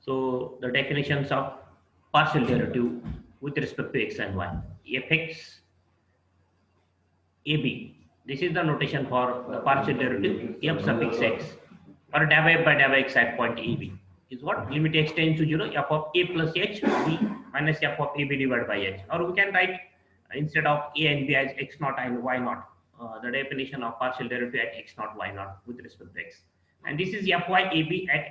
So the definitions of partial derivative with respect to x and y. Fx AB. This is the notation for the partial derivative f suffix x or deriv f by deriv x at point AB is what? Limit x tends to 0, f of a plus h b minus f of ab divided by h. Or we can write instead of a and b as x naught and y naught. The definition of partial derivative at x naught y naught with respect to x. And this is fy ab at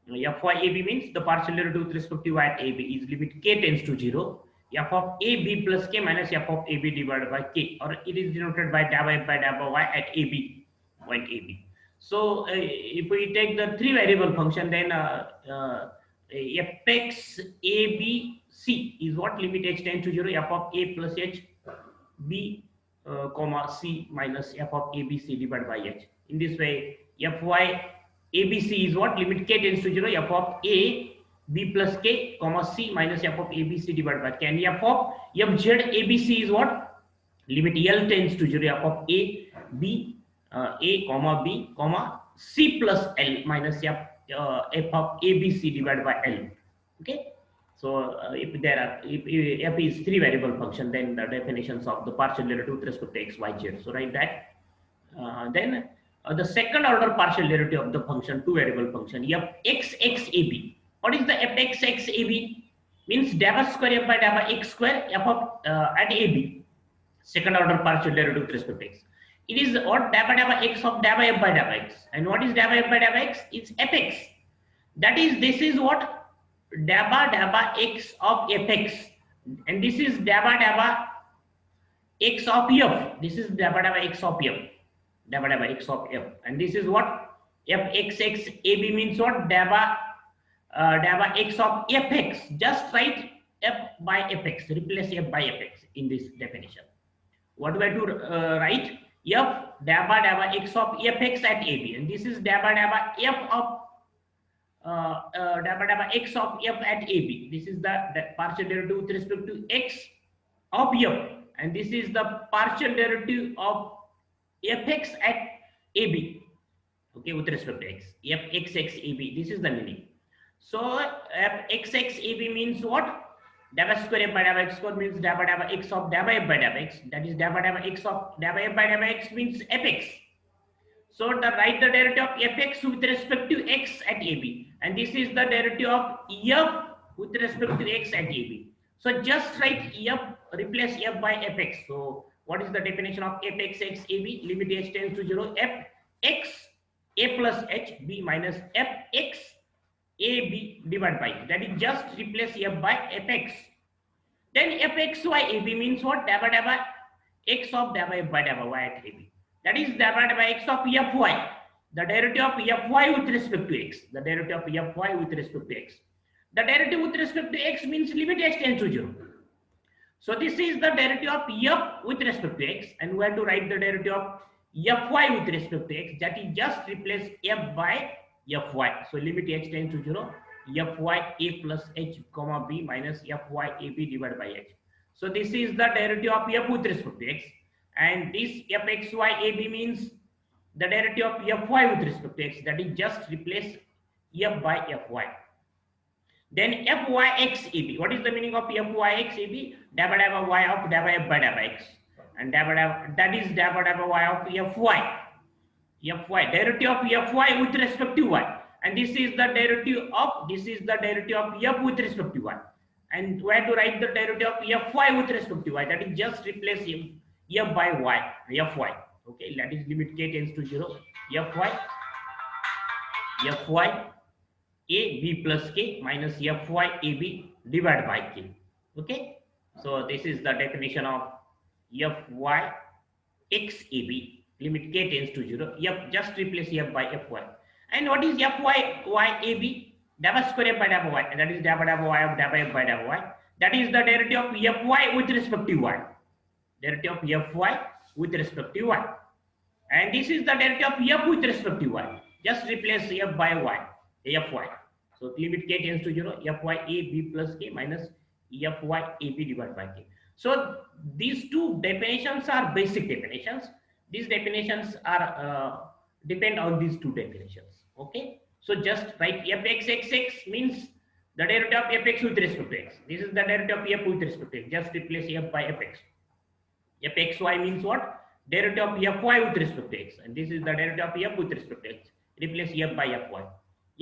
FYAB means the partial derivative with respect to y at AB is limit k tends to 0. F of AB plus k minus f of AB divided by k, or it is denoted by deriv f by deriv y at AB, point AB. So if we take the three variable function, then fx AB c is what? Limit h tends to 0, f of a plus h b comma c minus f of abc divided by h. In this way, fy ABC is what? Limit k tends to 0, f of a b plus k comma c minus f of abc divided by k. And f of fz abc is what? Limit l tends to 0, f of a b a comma b comma c plus l minus f of abc divided by l. Okay. So if f is three variable function, then the definitions of the partial derivative with respect to x, y, z. So write that. Then the second order partial derivative of the function, two variable function, fxxab. What is the fxxab? Means deriv square f by deriv x square f of at ab. Second order partial derivative with respect to x. It is what? Deriv x of deriv f by deriv x. And what is deriv f by deriv x? It's fx. That is, this is what? Deriv x of fx. And this is deriv x of f. This is deriv x of f. Deriv x of f, and this is what? Fxx ab means what? Deriv x of fx. Just write f by fx, replace f by fx in this definition. What do I have to write? F deriv x of fx at ab, and this is deriv f of deriv x of f at ab. This is the partial derivative with respect to x of f, and this is the partial derivative of fx at ab, okay, with respect to x. Fxx ab, this is the meaning. So fxx ab means what? Deriv square f by deriv x square means deriv x of deriv f by deriv x. That is deriv x of deriv f by deriv x means fx. So write the derivative of fx with respect to x at ab, and this is the derivative of f with respect to x at ab. So just write f, replace f by fx. So what is the definition of fxx ab? Limit h tends to 0, f x a plus h b minus f x a b divided by, that is just replace f by fx. Then fxy ab means what? Deriv x of deriv f by deriv y at ab. That is deriv x of fy. The derivative of fy with respect to x. The derivative of fy with respect to x. The derivative with respect to x means limit h tends to 0. So this is the derivative of f with respect to x, and we have to write the derivative of fy with respect to x. That is just replace f by fy. So limit h tends to 0, fy a plus h comma b minus fy ab divided by h. So this is the derivative of f with respect to x, and this fxy ab means the derivative of fy with respect to x. That is just replace f by fy. Then fyxab. What is the meaning of fyxab? Derivative y of deriv f by deriv x, and that is derivative y of fy. Derivative of fy with respect to y, and this is the derivative of f with respect to y. And we have to write the derivative of fy with respect to y. That is just replace f by y, fy. Okay, that is limit k tends to 0, fy a b plus k minus fy ab divided by k. Okay, so this is the definition of fy x ab. Limit k tends to 0, just replace f by fy. And what is fy y ab? Deriv square f by deriv y, and that is derivative y of deriv f by deriv y. That is the derivative of fy with respect to y. Derivative of fy with respect to y, and this is the derivative of f with respect to y. Just replace f by y, fy. So limit k tends to 0, fy a b plus k minus fy ab divided by k. So these two definitions are basic definitions. These definitions are depend on these two definitions. Okay. So just write fxxx means the derivative of fx with respect to x. This is the derivative of f with respect to x. Just replace f by fx. Fxy means what? Derivative of fy with respect to x. And this is the derivative of f with respect to x. Replace f by fy.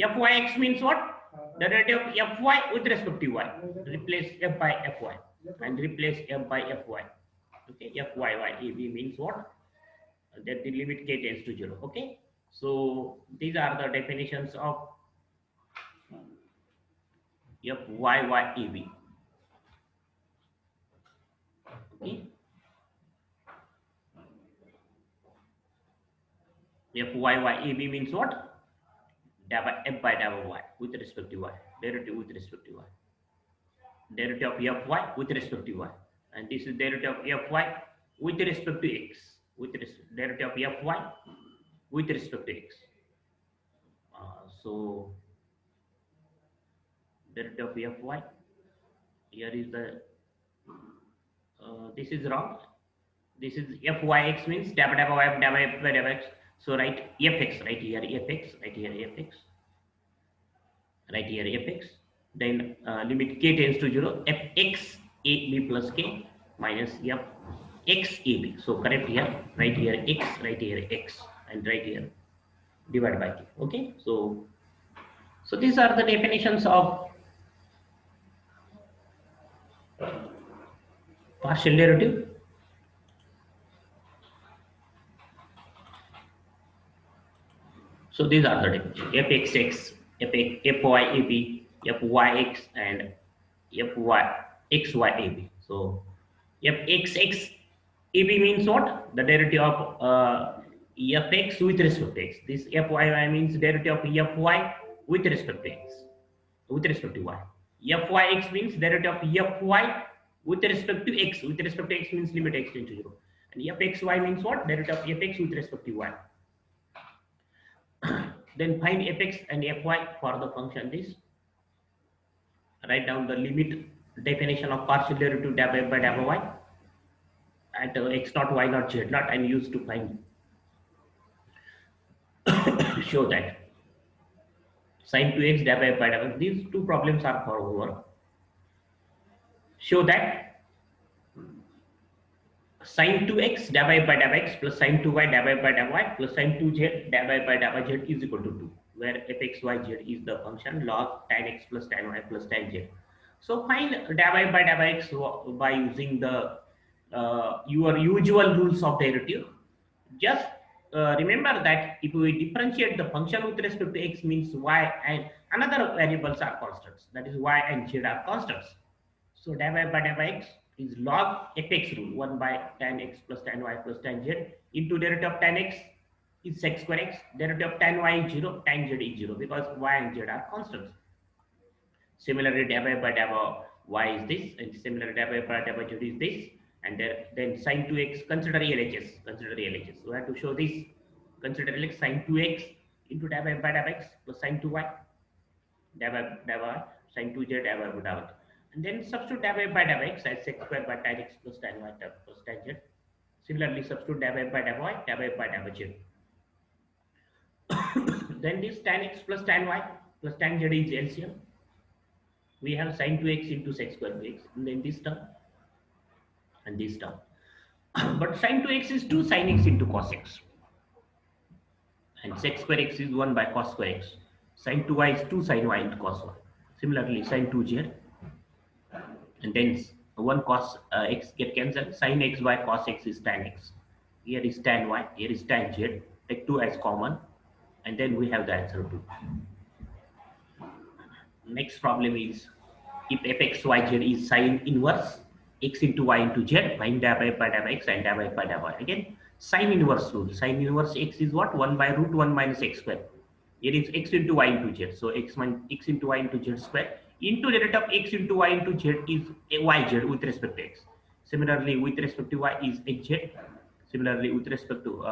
Fyx means what? The derivative of fy with respect to y. Replace f by fy. And replace f by fy. Okay, fyy means what? That the limit k tends to 0. Okay, so these are the definitions of fyy. Okay, fyy means what? F by y with respect to y. Derivative with respect to y. Derivative of fy with respect to y. And this is derivative of fy with respect to x. Derivative of fy with respect to x. So derivative of fy, here is the this is wrong. This is fyx means y. So write fx, right here fx, right here fx, right here fx. Then limit k tends to 0, fx ab plus k minus f x ab. So correct here, right here x, right here x, and right here divided by k. Okay, so these are the definitions of partial derivative. So these are the definitions: fxx, fyab, fyx, and fyxyab. So fxx ab means what? The derivative of fx with respect to x. This fyy means derivative of fy with respect to x, with respect to y. Fyx means derivative of fy with respect to x. With respect to x means limit x tends to 0. And fxy means what? Derivative of fx with respect to y. Then find fx and fy for the function this. Write down the limit definition of partial derivative f by y at x naught, y naught, z naught, and use to find show that sin 2x f by y. These two problems are for over. Show that sin 2x divided by x plus sin 2y divided by y plus sin 2z divided by z is equal to 2, where fx, y, z is the function log tan x plus tan y plus tan z. So find divided by x by using the your usual rules of derivative. Just remember that if we differentiate the function with respect to x means y and another variables are constants, that is y and z are constants. So divided by x is log fx rule, 1 by tan x plus tan y plus tan z into derivative of tan x is sec square x, derivative of tan y is 0, tan z is 0 because y and z are constants. Similarly, divided by y is this, and similarly divided by z is this, and then sin 2x, consider LHS, we have to show this, consider like sin 2x into divided by x plus sin 2y divided by sin 2z divided by y. And then substitute divided by x as sec square by tan x plus tan y plus tan z. Similarly, substitute divided by y divided by z. Then this tan x plus tan y plus tan z is LCM. We have sin 2x into sec square x, and then this term and this term. But sin 2x is 2 sin x into cos x, and sec square x is 1 by cos square x. Sin 2y is 2 sin y into cos y. Similarly, sin 2z, and then 1 cos x get cancelled. Sin x by cos x is tan x. Here is tan y, here is tan z. Take 2 as common, and then we have the answer 2. Next problem is, if fxyz is sin inverse x into y into z, find divided by x and divided by y. Again, sin inverse rule. Sin inverse x is what? 1 by root 1 minus x square. Here is x into y into z. So x into y into z square into derivative of x into y into z is yz with respect to x. Similarly, with respect to y is hz. Similarly, with respect to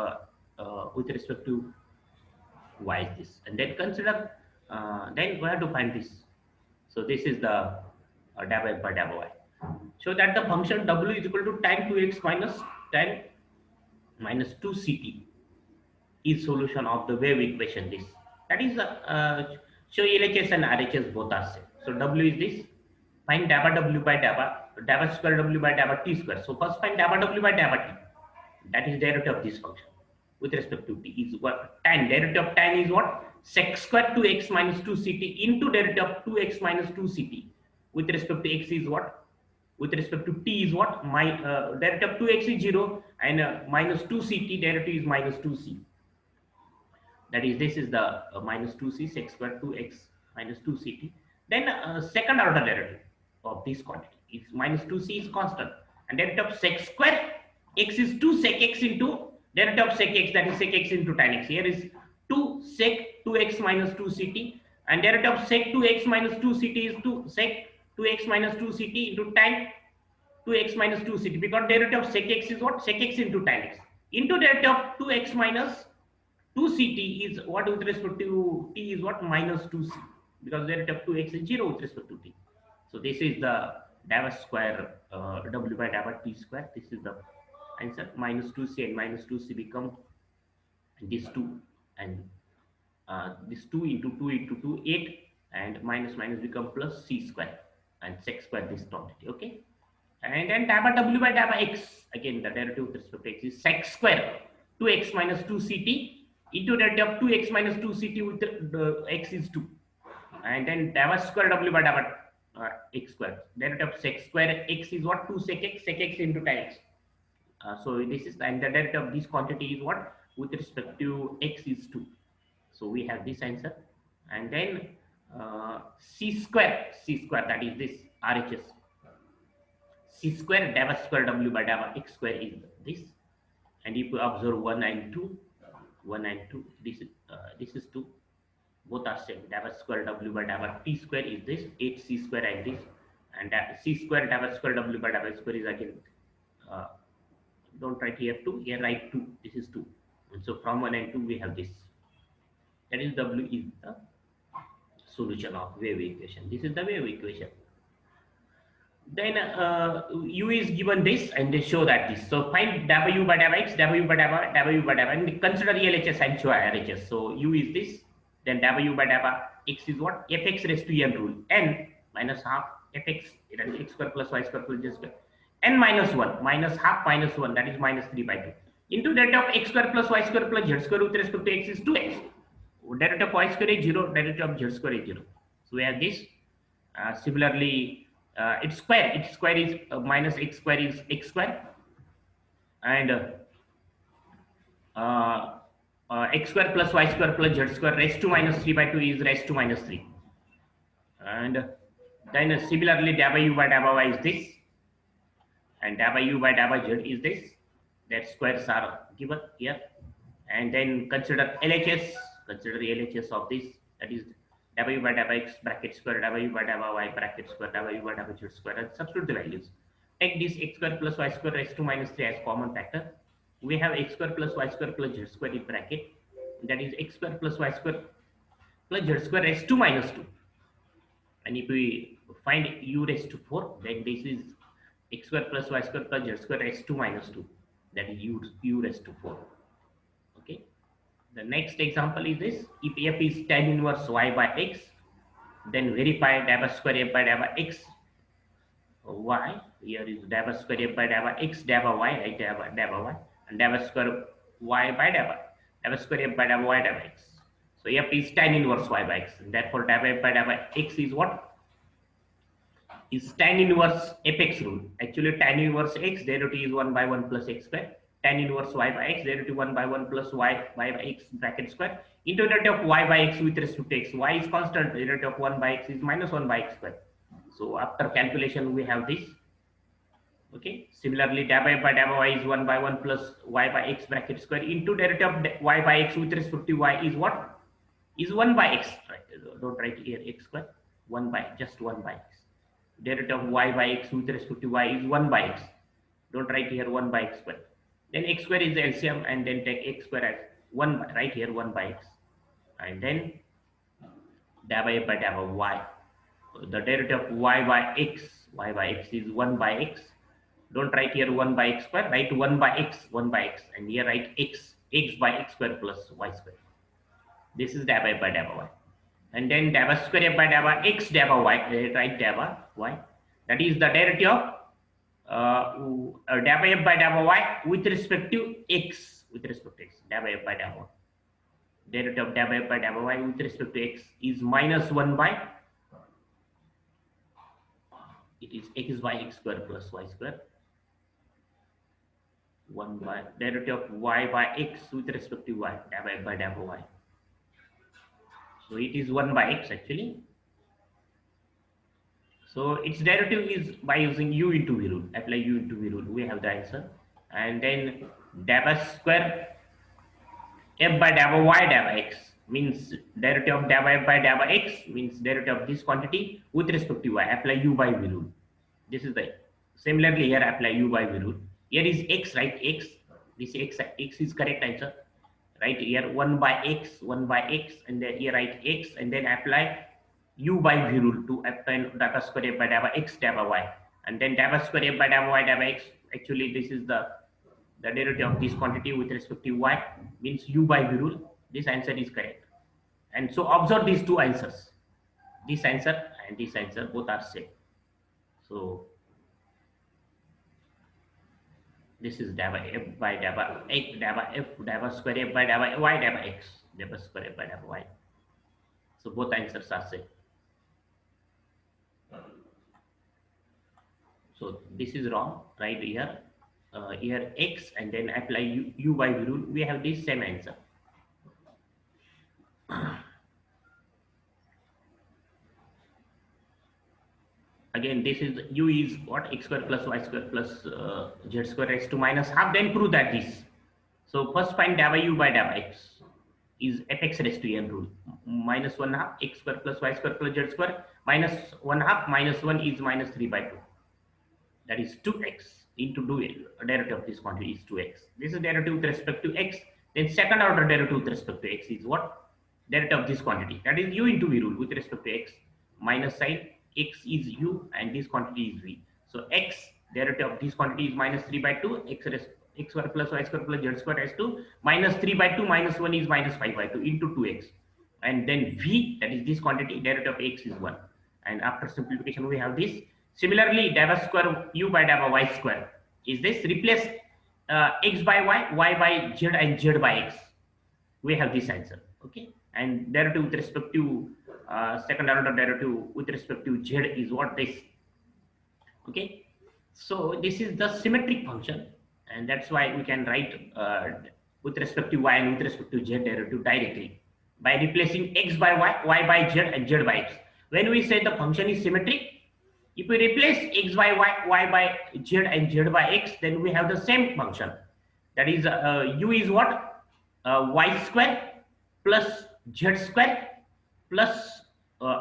y is this. And then consider, then we have to find this. So this is the divided by y. So that the function w is equal to tan 2x minus tan minus 2ct is solution of the wave equation. This That is show LHS and RHS both are same. So W is this. Find dabba W by dabba square W by dabba T square. So first find dabba W by dabba T. That is derivative of this function with respect to T is what? Tan. Derivative of tan is what? Sec square 2x minus 2ct into derivative of 2x minus 2ct. With respect to x is what? With respect to t is what? My derivative of 2x is 0 and minus 2ct derivative is minus 2c. That is, this is the minus 2c sec square 2x minus 2ct. Then second order derivative of this quantity is minus 2c is constant and derivative of sec square x is 2 sec x into derivative of sec x, that is sec x into tan x. Here is 2 sec 2x minus 2ct and derivative of sec 2x minus 2ct is 2 sec 2x minus 2ct into tan 2x minus 2ct, because derivative of sec x is what? Sec x into tan x into derivative of 2x minus 2ct is what with respect to t is what? Minus 2c, because derivative of 2x is 0 with respect to t. So this is the dabba square w by dabba t square. This is the answer. Minus 2c and minus 2c become this 2 and this 2 into 2 into 2 8 and minus minus become plus c square and sec square this quantity. Okay. And then dabba w by dabba x, again the derivative with respect to x is sec square 2x minus 2ct into derivative of 2x minus 2ct with the x is 2. And then dabba square w by dabba x square. Derivative of sec square x is what? 2 sec x into tan x. So this is, and the derivative of this quantity is what? With respect to x is 2. So we have this answer. And then c square, that is this RHS. C square dabba square w by dabba x square is this. And if you observe 1 and 2, this is 2. Both are same. Dabba square w by dabba t square is this 8c square and this, and c square dabba square w by dabba square is again don't write here 2, here write 2. This is 2, and so from 1 and 2 we have this. That is W is the solution of wave equation. This is the wave equation. Then u is given this, and they show that this. So find w by dabba x, w by dabba, and consider LHS and show RHS. So u is this, then w by dabba x is what? Fx raised to n rule, n minus half fx, that is x square plus y square plus z square, n minus 1 minus half minus 1, that is minus 3 by 2 into derivative of x square plus y square plus z square with respect to x is 2x. Derivative of y square is 0, derivative of z square is 0. So we have this. Similarly, its square is minus x square is x square, and x square plus y square plus z square raised to minus 3 by 2 is raised to minus 3. And then similarly dabba u by dabba y is this, and dabba u by dabba z is this. That squares are given here. And then consider LHS, of this, that is dabba u by dabba x bracket square, dabba u by dabba y bracket square, dabba u by dabba z square, and substitute the values. Take this x square plus y square raised to minus 3 as common factor. We have x square plus y square plus z square in bracket, that is x square plus y square plus z square raised to minus 2. And if we find u raised to 4, then this is x square plus y square plus z square raised to minus 2, that is u raised to 4. Okay. The next example is this. If f is tan inverse y by x, then verify dabba square f by dabba x y. Here is dabba square f by dabba x dabba y, right? Dabba y, and dabba square y by dabba square f by dabba y dabba x. So f is tan inverse y by x, and therefore dabba f by dabba x is what? Is tan inverse fx rule. Actually tan inverse x derivative is 1 by 1 plus x square. Tan inverse y by x derivative 1 by 1 plus y by x bracket square into derivative of y by x with respect to x. Y is constant, derivative of 1 by x is minus 1 by x square. So after calculation we have this. Okay. Similarly dabba f by dabba y is 1 by 1 plus y by x bracket square into derivative of y by x with respect to y is what? Is 1 by x. Right. Don't write here x square. 1 by, just 1 by x. Derivative of y by x with respect to y is 1 by x. Don't write here 1 by x square. Then x square is the LCM, and then take x square as 1 by, right here 1 by x. And then dabba f by dabba y. The derivative of y by x is 1 by x. Don't write here 1 by x square, write 1 by x, and here write x by x square plus y square. This is dabba f by dabba y. And then dabba square f by dabba x dabba y, right, dabba y. That is the derivative of dabba f by dabba y with respect to x, with respect to x. Dabba f by dabba y. Derivative of dabba f by dabba y with respect to x is minus 1 by, it is x by x square plus y square, 1 by derivative of y by x with respect to y, dabba f by dabba y. So it is 1 by x actually. So its derivative is by using u into v rule. Apply u into v rule. We have the answer. And then dabba square f by dabba y dabba x means derivative of dabba f by dabba x means derivative of this quantity with respect to y. Apply u by v rule. This is the, similarly here apply u by v rule. Here is x, right? X. This x is correct answer. Right here 1 by x, and then here write x, and then apply u by v rule to apply dabba square f by dabba x dabba y, and then dabba square f by dabba y dabba x. Actually this is the derivative of this quantity with respect to y, means u by v rule. This answer is correct. And so observe these two answers, this answer and this answer, both are same. So this is dabba f by dabba x dabba f dabba square f by dabba y dabba x dabba square f by dabba y. So both answers are same. So this is wrong, right? Here here x, and then apply u by v rule. We have this same answer. Again, this is u is what, x square plus y square plus z square raised to minus half. Then prove that this. So first find dabba u by dabba x is fx raised to n rule. Minus 1 half x square plus y square plus z square minus 1 half minus 1 is minus 3 by 2. That is 2x into derivative of this quantity is 2x. This is derivative with respect to x. Then second order derivative with respect to x is what? Derivative of this quantity. That is u into v rule with respect to x. Minus sign, x is u and this quantity is v. So x derivative of this quantity is minus 3 by 2, x square plus y square plus z square raised to minus 3 by 2 minus 1 is minus 5 by 2 into 2x. And then v, that is this quantity, derivative of x is 1. And after simplification we have this. Similarly, dabba square u by dabba y square is this. Replace x by y by z, and z by x. We have this answer. Okay. And derivative with respect to second order derivative with respect to z is what, this. Okay. So this is the symmetric function, and that's why we can write with respect to y and with respect to z derivative directly by replacing x by y by z, and z by x. When we say the function is symmetric, if we replace x by y by z, and z by x, then we have the same function. That is u is what? Y square plus z square plus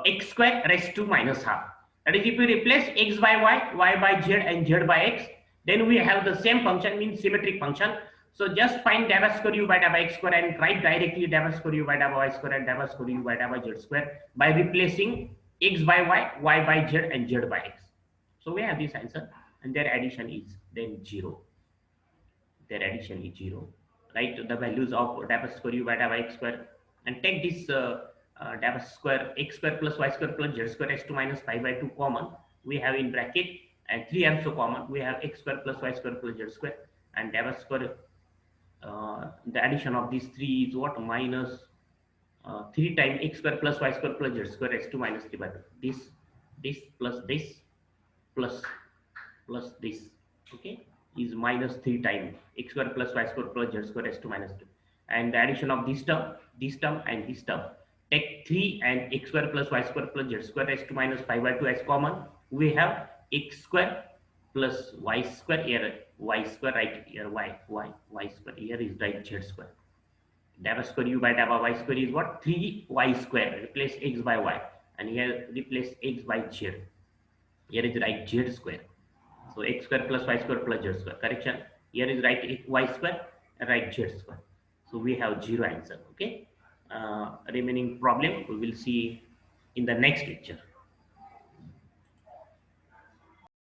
x square raised to minus half. That is, if we replace x by y by z, and z by x, then we have the same function, means symmetric function. So just find dabba square u by dabba x square and write directly dabba square u by dabba y square and dabba square u by dabba z square by replacing x by y by z, and z by x. So we have this answer, and their addition is then 0. Their addition is 0. Write the values of dabba square u by dabba x square, and take this dabba square x square plus y square plus z square raised to minus 5 by 2 common. We have in bracket, and 3 also common. We have x square plus y square plus z square, and dabba square. The addition of these 3 is what? Minus 3 times x square plus y square plus z square raised to minus 3 by 2. This plus this plus this, okay, is minus 3 times x square plus y square plus z square raised to minus 2. And the addition of this term, and this term. Take 3 and x square plus y square plus z square raised to minus 5 by 2 as common. We have x square plus y square, here y square, right here y square, here is right z square. Dabba square u by dabba y square is what? 3y square. Replace x by y, and here replace x by z. Here is right z square. So x square plus y square plus z square. Correction. Here is right y square and right z square. So we have 0 answer. Okay. Remaining problem we will see in the next lecture.